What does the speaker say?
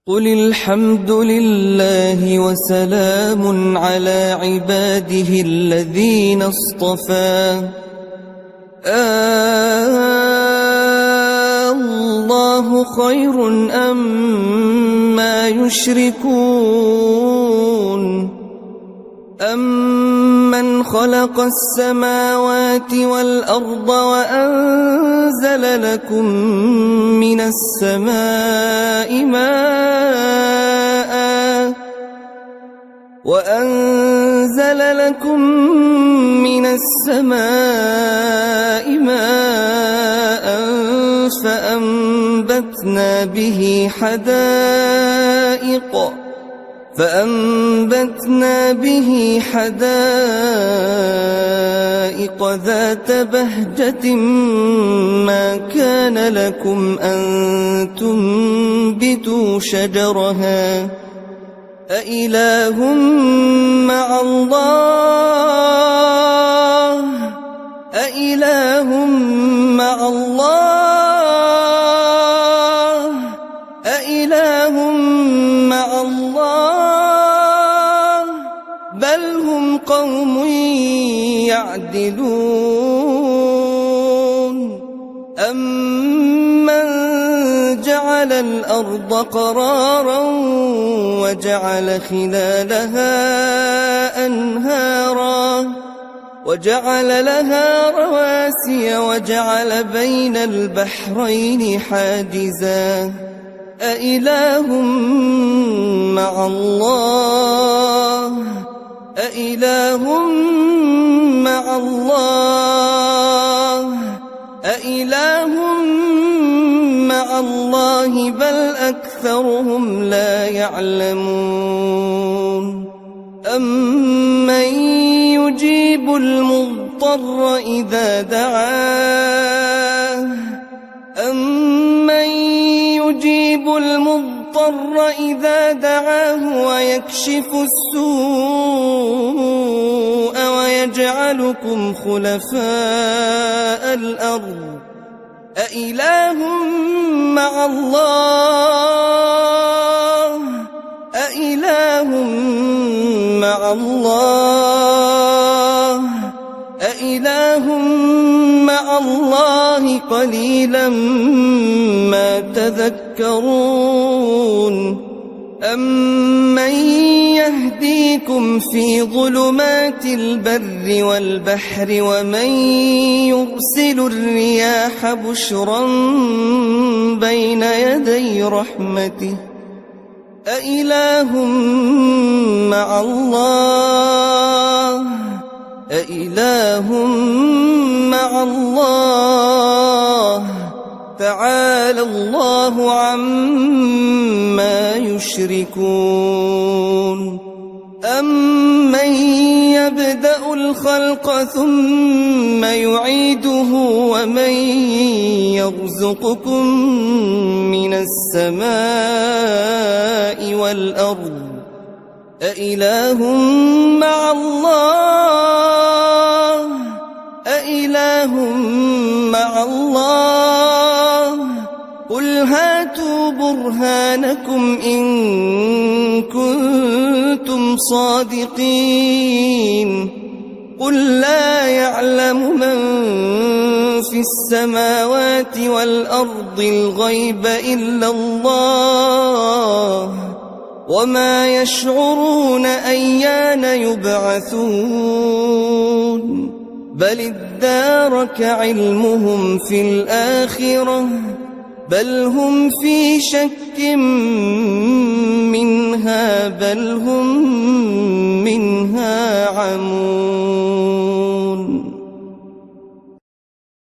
قل الحمد لله وسلام على عباده الذين اصطفى الله خير أما يشركون أمن خلق السماوات والأرض وأنزل لكم من السماء ماء فأنبتنا به حدائق ذات بهجة ما كان لكم أن تنبتوا شجرها أإله مع الله بل هم قوم يعدلون أمن جعل الأرض قرارا وجعل خلالها أنهارا وجعل لها رواسي وجعل بين البحرين حاجزا أإله مع الله بل أكثرهم لا يعلمون أمن يجيب المضطر إذا دعاه ويكشف السوء ويجعلكم خلفاء الأرض أإله مع الله قليلا ما تذكرون أمن يهديكم في ظلمات البر والبحر ومن يرسل الرياح بشرا بين يدي رحمته أإله مع الله تعالى الله عما يشركون أمن يبدأ الخلق ثم يعيده ومن يرزقكم من السماء والأرض أإله مع الله قل هاتوا برهانكم إن كنتم صادقين قل لا يعلم من في السماوات والأرض الغيب إلا الله وما يشعرون أيان يبعثون بل ادارك علمهم في الآخرة بل هم في شك منها بل هم منها عمون